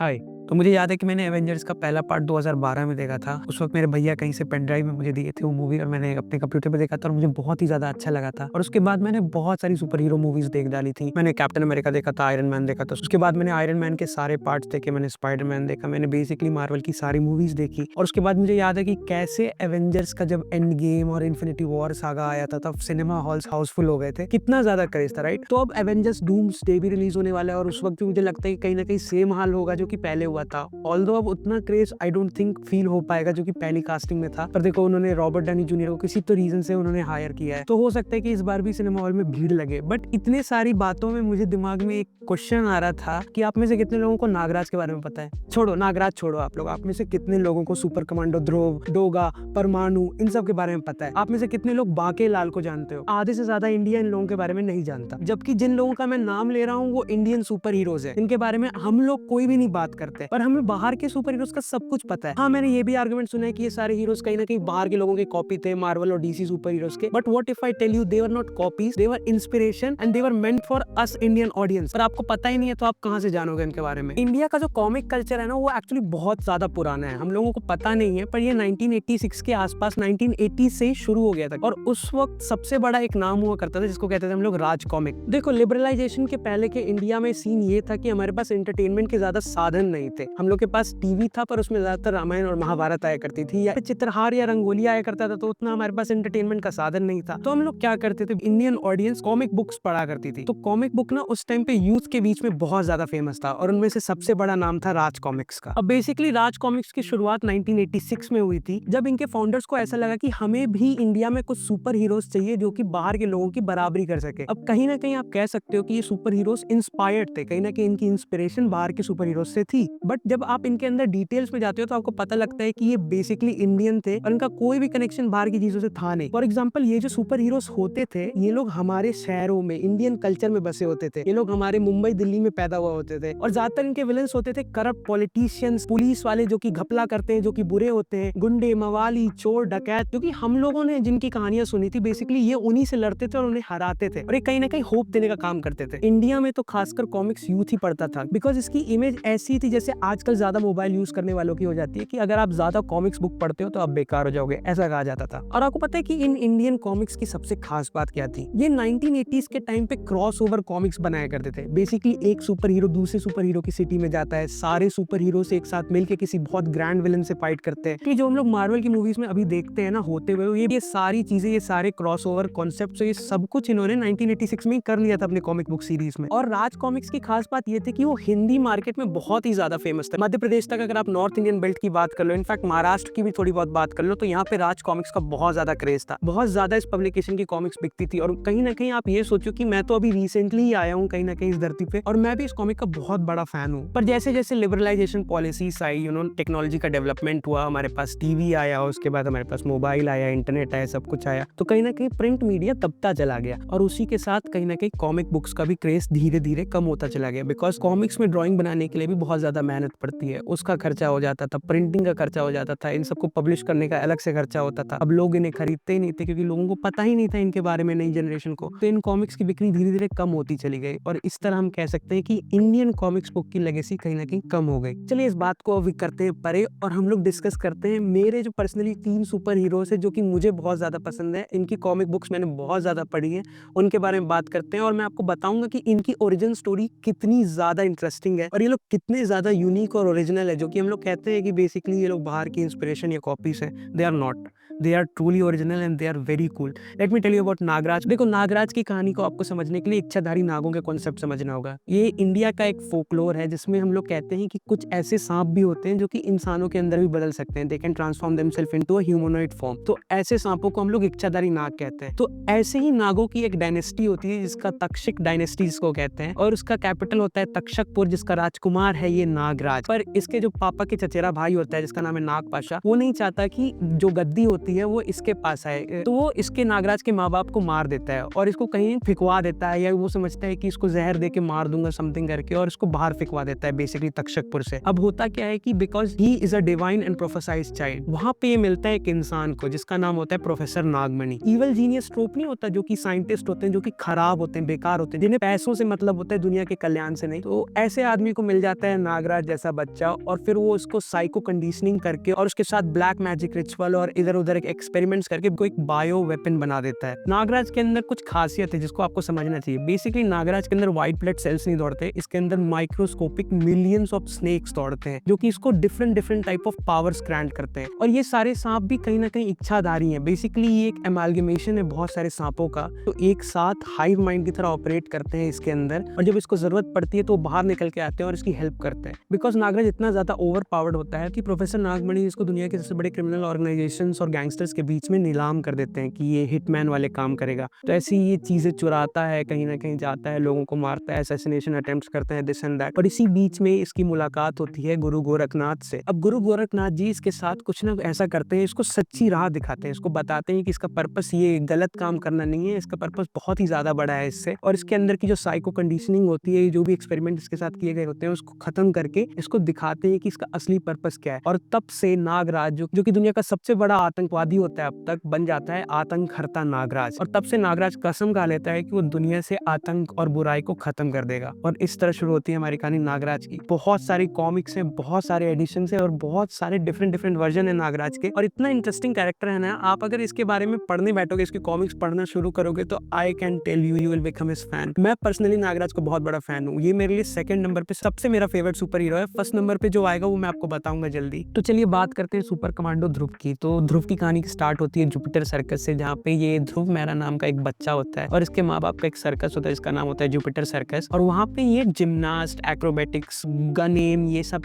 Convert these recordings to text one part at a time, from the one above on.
हाय। तो मुझे याद है कि मैंने एवेंजर्स का पहला पार्ट 2012 में देखा था। उस वक़्त मेरे भैया कहीं से पेन ड्राइव में मुझे दिए थे वो मूवी और मैंने अपने कंप्यूटर पे देखा था और मुझे बहुत ही ज़्यादा अच्छा लगा था। और उसके बाद मैंने बहुत सारी सुपर हीरो मूवीज़ देख डाली थी। मैंने कैप्टन अमेरिका देखा था, आयरन मैन देखा था। उसके बाद मैंने आयरन मैन के सारे पार्ट्स देखे, मैंने स्पाइडरमैन देखा, मैंने बेसिकली मार्वल की सारी मूवीज़ देखी। और उसके बाद मुझे याद है कि कैसे एवेंजर्स का जब एंड गेम और इन्फिनिटी वॉर सागा आया था तब सिनेमा हॉल्स हाउसफुल हो गए थे। कितना ज़्यादा क्रेज़ था, राइट? तो अब एवेंजर्स डूम्सडे भी रिलीज़ होने वाला है और उस वक़्त भी मुझे लगता है कि कहीं न कहीं सेम हाल होगा जो कि पहले हुआ था। ऑल्दो अब उतना craze I don't think feel हो पाएगा जो कि पहली कास्टिंग में था। पर देखो उन्होंने रॉबर्ट डॉनी जूनियर को किसी तो रीज़न से उन्होंने हायर किया है। तो हो सकता है कि इस बार भी सिनेमा हॉल में भीड़ लगे। बट इतने सारी बातों में मुझे दिमाग में एक क्वेश्चन आ रहा था कि आप में से कितने लोगों को नागराज के बारे में पता है? छोड़ो नागराज छोड़ो आप लोग। आप में से कितने लोगों को सुपर कमांडो ध्रुव, डोगा, परमाणु इन सब के बारे में पता है? आप में से कितने लोग बांके लाल को जानते हो? आधे से ज़्यादा इंडिया इन लोगों के बारे में नहीं जानता। जबकि जिन लोगों का मैं नाम ले रहा हूँ वो इंडियन सुपर हीरोज़ हैं। इनके बारे में हम लोग कोई भी नहीं बात करते। पर हमें बाहर के सुपर हीरोज़ का सब कुछ पता है। हाँ, मैंने ये भी आर्गुमेंट सुना है कि ये सारे हीरोज़ कहीं न कहीं बाहर के लोगों के कॉपी थे, मार्वल और डीसी सुपर हीरोज़ के। But what if I tell you they were not copies, they were inspiration and they were meant for us Indian audience. पर आपको पता ही नहीं है तो आप कहाँ से जानोगे इनके बारे में? इंडिया का जो कॉमिक कल्चर है ना वो एक्चुअली बहुत ज़्यादा पुराना है। हम लोगों को पता नहीं है पर ये 1986 के आसपास 1980 से ही शुरू हो गया था और उस वक्त सबसे बड़ा एक नाम हुआ करता था जिसको कहते थे हम लोग राज कॉमिक। देखो लिबरलाइजेशन के पहले के इंडिया में सीन ये था कि हमारे पास एंटरटेनमेंट के ज्यादा साधन नहीं थे। हम लोग के पास टीवी था पर उसमें ज्यादातर रामायण और महाभारत आया करती थी या चित्रहार या रंगोली आया करता था, तो उतना हमारे पास एंटरटेनमेंट का साधन नहीं था। तो हम लोग क्या करते थे, इंडियन ऑडियंस कॉमिक बुक्स पढ़ा करती थी। तो कॉमिक बुक ना उस टाइम पे यूथ के बीच में बहुत ज्यादा फेमस था और उनमें से सबसे बड़ा नाम था राज कॉमिक्स का। अब बेसिकली राज कॉमिक्स की शुरुआत 1986 में हुई थी जब इनके फाउंडर्स को ऐसा लगा कि हमें भी इंडिया में कुछ सुपर हीरोज चाहिए जो कि बाहर के लोगों की बराबरी कर सके। अब कहीं ना कहीं आप कह सकते हो कि ये सुपर हीरोज इंस्पायर्ड थे, कहीं ना कहीं इनकी इंस्पिरेशन बाहर के सुपर हीरोज से थी। बट जब आप इनके अंदर डिटेल्स में जाते हो तो आपको पता लगता है कि ये बेसिकली इंडियन थे और इनका कोई भी कनेक्शन बाहर की चीजों से था नहीं। फॉर एग्जाम्पल ये जो सुपर हीरोज होते थे ये लोग हमारे शहरों में इंडियन कल्चर में बसे होते थे। ये लोग हमारे मुंबई दिल्ली में पैदा हुआ होते थे और ज्यादातर इनके विलन्स होते थे करप्ट पॉलिटिशियंस, पुलिस वाले जो कि घपला करते हैं, जो कि बुरे होते हैं, गुंडे, मवाली, चोर, डकैत। क्योंकि हम लोगों ने जिनकी कहानियां सुनी थी बेसिकली ये उन्हीं से लड़ते थे और उन्हें हराते थे और ये कहीं ना कहीं होप देने का काम करते थे। इंडिया में तो खासकर कॉमिक्स यूथ ही पढ़ता था बिकॉज इसकी इमेज ऐसी थी जैसे आजकल ज्यादा मोबाइल यूज करने वालों की हो जाती है कि अगर आप ज्यादा कॉमिक्स बुक पढ़ते हो तो आप बेकार हो जाओगे, ऐसा कहा जाता था। और आपको पता है कि इन इंडियन कॉमिक्स की सबसे खास बात क्या थी? ये 1980s के टाइम पे क्रॉस ओवर कॉमिक्स बनाया करते थे। बेसिकली एक सुपर हीरो दूसरे सुपर हीरो की सिटी में जाता है, सारे सुपर हीरो से एक साथ मिलकर किसी बहुत ग्रैंड विलन से फाइट करते हैं कि जो हम लोग मार्वल की मूवीज में अभी देखते हैं ना होते हुए, ये सारी चीजें, ये सारे क्रॉस ओवर कॉन्सेप्ट, ये सब कुछ इन्होंने 1986 में कर लिया था अपने कॉमिक बुक सीरीज में। और राज कॉमिक्स की खास बात ये थी कि वो हिंदी मार्केट में बहुत ही ज्यादा फेमस था। मध्य प्रदेश तक अगर आप नॉर्थ इंडियन बेल्ट की बात कर लो, इनफैक्ट महाराष्ट्र की भी थोड़ी बहुत बात कर लो, तो यहाँ पे राज कॉमिक्स का बहुत ज्यादा क्रेज था। बहुत ज्यादा इस पब्लिकेशन की कॉमिक्स बिकती थी और कहीं ना कहीं आप ये सोचो कि मैं तो अभी रिसेंटली ही आया हूँ कहीं ना कहीं इस धरती पे और मैं भी इस कॉमिक का बहुत बड़ा फैन हूँ। पर जैसे जैसे लिबरलाइजेशन पॉलिसीज आई, टेक्नोलॉजी का डेवलपमेंट हुआ, हमारे पास टीवी आया, उसके बाद हमारे पास मोबाइल आया, इंटरनेट आया, सब कुछ आया, तो कहीं ना कहीं प्रिंट मीडिया दबता चला गया और उसी के साथ कहीं ना कहीं कॉमिक बुक्स का भी क्रेज धीरे धीरे कम होता चला गया। बिकॉज कॉमिक्स में ड्राइंग बनाने के लिए भी बहुत ज्यादा मेहनत पड़ती है, उसका खर्चा हो जाता था, प्रिंटिंग का खर्चा हो जाता था, इन सबको पब्लिश करने का अलग से खर्चा होता था। अब लोग इन्हें खरीदते ही नहीं थे क्योंकि लोगों को पता ही नहीं था इनके बारे में, नई जनरेशन को। तो इन कॉमिक्स की बिक्री धीरे धीरे कम होती चली गई और इस तरह हम कह सकते हैं कि इंडियन कॉमिक्स बुक की लेगेसी कहीं ना कहीं कम हो गई। चलिए इस बात को अभी करते हैं परे और हम लोग डिस्कस करते हैं मेरे जो पर्सनली 3 सुपर हीरोज है जो कि मुझे बहुत ज्यादा पसंद है, इनकी कॉमिक बुक्स मैंने बहुत ज्यादा पढ़ी है, उनके बारे में बात करते हैं और मैं आपको बताऊंगा कि इनकी ओरिजिन स्टोरी कितनी ज्यादा इंटरेस्टिंग है और ये लोग कितने ज्यादा यूनिक और ओरिजिनल है। जो कि हम लोग कहते हैं कि बेसिकली ये लोग बाहर की इंस्पिरेशन या कॉपीज है, they are not, they are truly original and they are very cool. Let me tell you about Nagraj. देखो नागराज की कहानी को आपको समझने के लिए इच्छाधारी नागों के कॉन्सेप्ट समझना होगा। ये इंडिया का एक फोकलोर है जिसमें हम लोग कहते हैं कि कुछ ऐसे सांप भी होते हैं जो कि इंसानों के अंदर भी बदल सकते हैं, they can transform themselves into a humanoid form. तो ऐसे सांपों को हम लोग इच्छाधारी नाग कहते हैं। तो ऐसे ही नागों की एक डायनेस्टी होती है जिसका तक्षक डायनेस्टी जिसको कहते हैं और उसका कैपिटल होता है तक्षकपुर, जिसका राजकुमार है ये नागराज। पर इसके जो पापा के चचेरा भाई होता है जिसका नाम है नागपाशा, वो नहीं चाहता कि जो गद्दी होती है वो इसके पास आए, तो वो इसके नागराज के माँ बाप को मार देता है और इसको कहीं फिकवा देता है या वो समझता है कि इसको जहर दे के मार दूंगा समथिंग करके और इसको बाहर फिकवा देता है बेसिकली तक्षकपुर से। अब होता क्या है कि because he is a divine and prophesized child, वहां पे ये मिलता है एक इंसान को जिसका नाम होता है प्रोफेसर नागमणि। इवल जीनियस ट्रोप नहीं होता जो कि साइंटिस्ट होते हैं जो कि खराब होते हैं, बेकार होते हैं, जिन्हें पैसों से मतलब होता है, दुनिया के कल्याण से नहीं। तो ऐसे आदमी को मिल जाता है नागराज नागराज जैसा बच्चा, और फिर वो उसको साइको कंडीशनिंग करके और उसके साथ ब्लैक मैजिक रिचुअल और इधर उधर एक्सपेरिमेंट्स करके कोई एक बायो वेपन बना देता है। नागराज के अंदर कुछ खासियत है जिसको आपको समझना चाहिए। बेसिकली नागराज के अंदर व्हाइट ब्लड सेल्स नहीं दौड़ते, इसके अंदर माइक्रोस्कोपिक मिलियंस ऑफ स्नेक्स दौड़ते हैं जो कि इसको different different type of powers grant करते हैं। और ये सारे सांप भी कहीं ना कहीं इच्छाधारी हैं। बेसिकली ये एक एमालगमेशन है बहुत सारे सांपों का, तो एक साथ हाइव माइंड की तरह ऑपरेट करते हैं इसके अंदर, और जब इसको जरूरत पड़ती है तो बाहर निकल के आते हैं और इसकी हेल्प करते हैं। बिकॉज नागराज इतना ज्यादा ओवर पावर्ड होता है कि प्रोफेसर नागमणि इसको दुनिया के सबसे बड़े क्रिमिनल ऑर्गेनाइजेशंस और गैंगस्टर्स के बीच में नीलाम कर देते हैं कि ये हिटमैन वाले काम करेगा। तो ऐसी ये चीजें चुराता है, कहीं ना कहीं जाता है, लोगों को मारता है, असैसिनेशन अटेम्प्ट्स करते हैं, दिस एंड दैट। और इसी बीच में इसकी मुलाकात होती है गुरु गोरखनाथ से। अब गुरु गोरखनाथ जी इसके साथ कुछ ना ऐसा करते हैं, इसको सच्ची राह दिखाते हैं, इसको बताते हैं कि इसका पर्पस ये गलत काम करना नहीं है, इसका पर्पस बहुत ही ज्यादा बड़ा है इससे। और इसके अंदर की जो साइको कंडीशनिंग होती है, जो भी एक्सपेरिमेंट इसके साथ किए गए होते हैं, उसको खत्म करके इसको दिखाते हैं कि इसका असली पर्पस क्या है। और तब से नागराज जो कि दुनिया का सबसे बड़ा आतंकवादी होता है अब तक, बन जाता है आतंकहर्ता नागराज। और तब से नागराज कसम खा लेता है कि वो दुनिया से आतंक और बुराई को खत्म कर देगा। और इस तरह शुरू होती है हमारी कहानी नागराज की। बहुत सारी कॉमिक्स हैं, बहुत सारे एडिशन है और बहुत सारे डिफरेंट डिफरेंट वर्जन है नागराज के। और इतना इंटरेस्टिंग कैरेक्टर है ना, आप अगर इसके बारे में पढ़ने बैठोगे, इसके कॉमिक्स पढ़ना शुरू करोगे, तो I can tell you will become his fan. मैं पर्सनली नागराज को बहुत बड़ा फैन हूँ। ये मेरे लिए सेकंड नंबर पे सबसे मेरा फेवरेट सुपर हीरो है। फर्स्ट नंबर पे जो आएगा वो मैं आपको बताऊंगा जल्दी। तो चलिए बात करते हैं सुपर कमांडो ध्रुव की। तो ध्रुव की कहानी स्टार्ट होती है जुपिटर सर्कस से, जहाँ पे ये ध्रुव मेरा नाम का एक बच्चा होता है और इसके माँ बाप का एक सर्कस होता है जिसका नाम होता है जुपिटर सर्कस। और वहाँ पे ये जिम्नास्ट, एक्रोबेटिक्स, गन एम, ये सब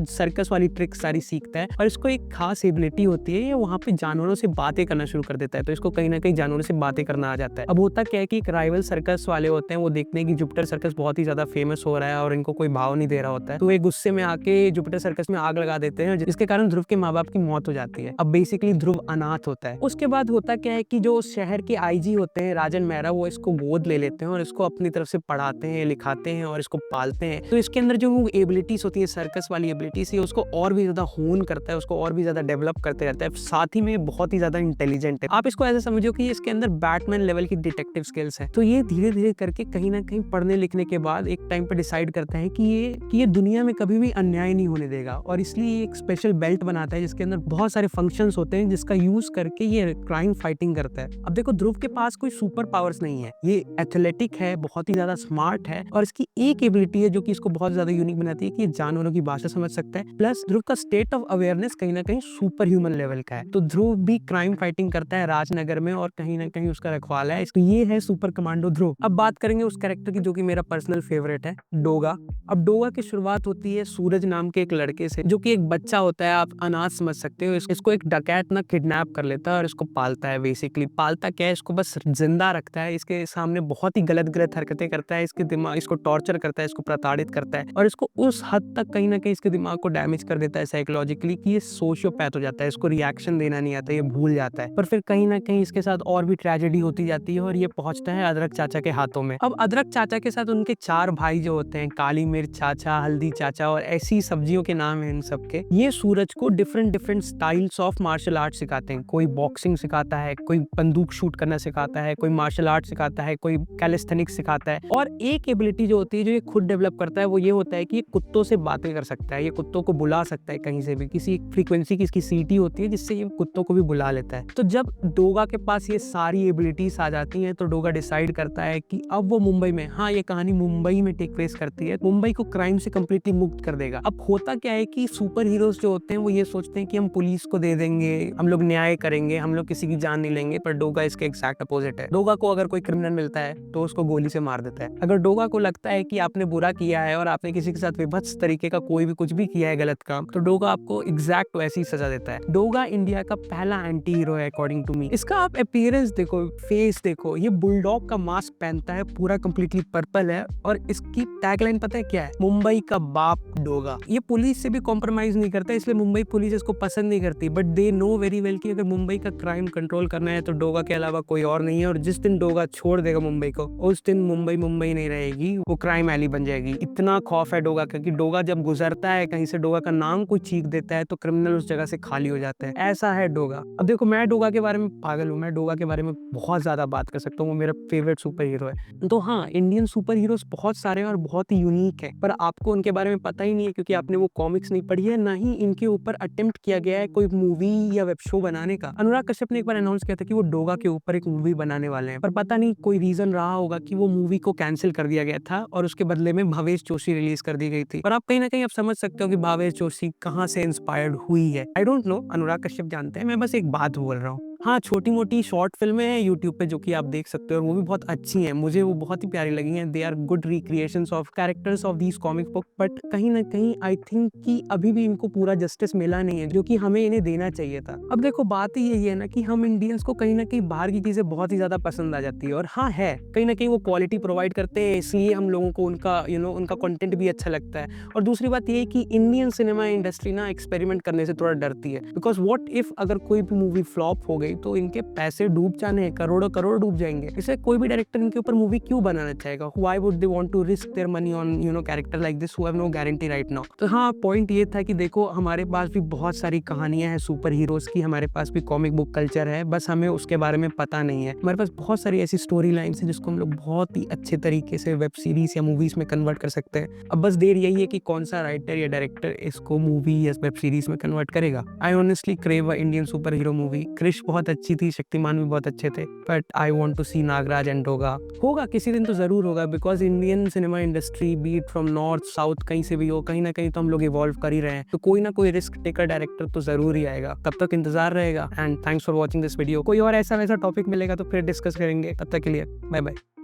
सर्कस वाली ट्रिक्स सारी सीखता है। और इसको एक खास एबिलिटी होती है, ये वहाँ पे जानवरों से बातें करना शुरू कर देता है। तो इसको कहीं ना कहीं जानवरों से बातें करना आ जाता है। अब होता क्या है कि एक राइवल सर्कस वाले होते हैं, वो देखते हैं कि जुपिटर सर्कस बहुत ही ज्यादा फेमस हो रहा है और इनको कोई भाव नहीं दे रहा होता है, तो एक गुस्से में आके जुपिटर सर्कस में आग लगा देते हैं, जिसके कारण ध्रुव के माँ बाप की मौत हो जाती है। अब बेसिकली ध्रुव अनाथ होता है। उसके बाद होता क्या है कि जो शहर के आईजी होते हैं राजन मेहरा, वो इसको गोद ले लेते हैं और इसको अपनी तरफ से पढ़ाते हैं, लिखाते हैं और इसको पालते हैं। तो इसके अंदर जो एबिलिटीज होती है, सर्कस वाली एबिलिटीज, उसको और भी ज्यादा होन करता है, उसको और भी ज्यादा डेवलप करते रहता है। साथ ही में बहुत ही ज्यादा इंटेलिजेंट है। आप इसको ऐसा समझो कि इसके अंदर बैटमैन लेवल की डिटेक्टिव स्किल्स है। तो ये धीरे धीरे करके कहीं ना कहीं पढ़ने लिखने के बाद एक टाइम पे डिसाइड करता है कि ये दुनिया में कभी भी अन्याय नहीं होने देगा, और इसलिए एक स्पेशल बेल्ट बनाता है जिसके अंदर बहुत सारे फंक्शंस होते हैं, जिसका यूज करके ये क्राइम फाइटिंग करता है। अब देखो, ध्रुव के पास कोई सुपर पावर्स नहीं है, ये एथलेटिक है, बहुत ही ज्यादा स्मार्ट है, और इसकी एक एबिलिटी है जो कि इसको बहुत ज्यादा यूनिक बनाती है कि ये जानवरों की भाषा समझ सकता है। प्लस ध्रुव का स्टेट ऑफ अवेयरनेस कहीं ना कहीं सुपर ह्यूमन लेवल का है। तो ध्रुव भी क्राइम फाइटिंग करता है राजनगर में, और कहीं ना कहीं उसका रखवाला है। तो ये है सुपर कमांडो ध्रुव। अब बात करेंगे उस कैरेक्टर की जो कि मेरा पर्सनल फेवरेट है, डोगा। अब डोगा की शुरुआत होती है सूरज नाम के एक लड़के से, जो कि एक बच्चा होता है, आप अनाथ समझ सकते हो। इसको एक डकैत ना किडनैप कर लेता है और इसको पालता है। बेसिकली पालता क्या है, इसको बस जिंदा रखता है, इसके सामने बहुत ही गलत गलत हरकतें करता है, इसके दिमाग, इसको टॉर्चर करता है, इसको प्रताड़ित करता है, और इसको उस हद तक कहीं ना कहीं इसके दिमाग को डैमेज कर देता है साइकोलॉजिकली कि ये सोशियोपैथ हो जाता है, इसको रिएक्शन देना नहीं आता, ये भूल जाता है। पर फिर कहीं ना कहीं इसके साथ और भी ट्रेजेडी होती जाती है और ये पहुंचता है अदरक चाचा के हाथों में। अब अदरक चाचा के साथ उनके 4 भाई जो होते हैं, काली मिर्च चाचा, हल्दी चाचा, और ऐसी सब्जियों के नाम है इन सबके, ये सूरज को different different styles of martial art सिखाते हैं। कोई बॉक्सिंग सिखाता है, कोई बंदूक शूट करना सिखाता है, कोई मार्शल आर्ट सिखाता है, कोई कैलिस्थेनिक्स सिखाता है। और एक एबिलिटी जो होती है, जो ये खुद डेवलप करता है, वो ये होता है कि ये कुत्तों से बातें कर सकता है, ये कुत्तों को बुला सकता है कहीं से भी, किसी फ्रीक्वेंसी की इसकी सीटी होती है जिससे ये कुत्तों को भी बुला लेता है। तो जब डोगा के पास ये सारी एबिलिटीज आ जाती हैं, तो डोगा डिसाइड करता है कि अब वो मुंबई में, हाँ ये कहानी मुंबई में टेक प्लेस करती है, मुंबई को क्राइम से कंप्लीटली मुक्त कर देगा। अब होता क्या है कि सुपर हीरोज जो होते हैं वो ये सोचते हैं कि हम पुलिस को दे देंगे, हम लोग न्याय करेंगे, हम लोग किसी की जान नहीं लेंगे। पर डोगा इसके एग्जैक्ट अपोजिट है। डोगा को अगर कोई क्रिमिनल मिलता है तो उसको गोली से मार देता है। अगर डोगा को लगता है कि आपने बुरा किया है और आपने किसी के साथ विभत्स तरीके का कोई भी कुछ भी किया है गलत काम, तो डोगा आपको एग्जैक्ट वैसी सजा देता है। डोगा इंडिया का पहला एंटी हीरो है अकॉर्डिंग टू मी। इसका आप अपीयरेंस देखो, फेस देखो, ये बुलडॉग का मास्क पहनता है, पूरा कंप्लीटली पर्पल है, और इसकी टैगलाइन पता है क्या है? मुंबई का बाप डोगा। ये पुलिस से भी कॉम्प्रोमाइज नहीं करता, इसलिए मुंबई पुलिस इसको पसंद नहीं करती। But they know very well कि अगर मुंबई का क्राइम कंट्रोल करना है तो डोगा के अलावा कोई और नहीं है। और जिस दिन डोगा छोड़ देगा मुंबई को, उस दिन मुंबई मुंबई नहीं रहेगी, वो क्राइम एली बन जाएगी। इतना खौफ है डोगा का कि डोगा जब गुजरता है कहीं से, डोगा का नाम कोई चीख देता है तो क्रिमिनल उस जगह से खाली हो जाता है। ऐसा है डोगा। अब देखो, मैं डोगा के बारे में पागल हूँ, मैं डोगा के बारे में बहुत ज्यादा बात कर सकता हूँ, वो मेरा फेवरेट सुपर हीरो है। तो हाँ, इंडियन सुपर हीरोज बहुत सारे हैं और बहुत ही यूनिक है, पर आपको उनके बारे में पता ही नहीं है, क्योंकि आपने वो कॉमिक्स नहीं पढ़ी है, ना ही इनके ऊपर अटेम्प्ट किया गया है कोई मूवी या वेब शो बनाने का। अनुराग कश्यप ने एक बार अनाउंस किया था कि वो डोगा के ऊपर एक मूवी बनाने वाले हैं, पर पता नहीं कोई रीजन रहा होगा कि वो मूवी को कैंसिल कर दिया गया था और उसके बदले में भावेश जोशी रिलीज कर दी गई थी। और आप कहीं ना कहीं आप समझ सकते हो कि भावेश जोशी कहाँ से इंस्पायर्ड हुई है। I don't know, Anurag Kashyap जानते हैं, मैं बस एक बात बोल रहा हूँ। हाँ, छोटी-मोटी शॉर्ट फ़िल्में हैं यूट्यूब पे जो कि आप देख सकते हो और वो भी बहुत अच्छी हैं। मुझे वो बहुत ही प्यारी लगी हैं। They are good recreations of characters of these comic book, but कहीं न कहीं आई थिंक कि अभी भी इनको पूरा जस्टिस मिला नहीं है, जो कि हमें इन्हें देना चाहिए था। अब देखो, बात ही यही है ना कि हम इंडियंस को कहीं न कहीं बाहर की चीज़ें बहुत ही ज़्यादा पसंद आ जाती है, और हाँ, है। कहीं न कहीं वो क्वालिटी प्रोवाइड करते हैं, इसलिए हम लोगों को उनका उनका कंटेंट भी अच्छा लगता है। और दूसरी बात ये है कि इंडियन सिनेमा इंडस्ट्री ना एक्सपेरिमेंट करने से थोड़ा डरती है, बिकॉज़ व्हाट इफ अगर कोई भी मूवी फ्लॉप हो गई तो इनके पैसे डूब जाने हैं, करोड़ों करोड़ डूब जाएंगे। इसलिए कोई भी डायरेक्टर इनके ऊपर मूवी क्यों बनाना चाहेगा? Why would they want to risk their money on character like this who have no guarantee right now? तो हाँ, पॉइंट ये था कि देखो, हमारे पास भी बहुत सारी कहानियां हैं सुपर हीरोज की, हमारे पास भी कॉमिक बुक कल्चर है, बस हमें उसके बारे में पता नहीं है। हमारे पास बहुत सारी ऐसी स्टोरी लाइन्स हैं जिसको हम लोग बहुत ही अच्छे तरीके से वेब सीरीज या मूवीज में कन्वर्ट कर सकते हैं। अब बस देर यही है कि कौन सा राइटर या डायरेक्टर इसको मूवी या वेब सीरीज में कन्वर्ट करेगा। I honestly crave a Indian super hero movie. Krrish बहुत अच्छी थी, शक्तिमान भी बहुत अच्छे थे, but I want to see Nagraj and Doga. होगा किसी दिन तो जरूर होगा, because Indian cinema industry be it from north south कहीं से भी हो, कहीं ना कहीं तो हम लोग इवॉल्व कर ही रहे हैं, तो कोई ना कोई रिस्क टेकर डायरेक्टर तो जरूर ही आएगा। तब तक इंतजार रहेगा। And thanks for watching this video. कोई और ऐसा वैसा टॉपिक मिलेगा तो फिर डिस्कस करेंगे। तब तक के लिए बाय बाय।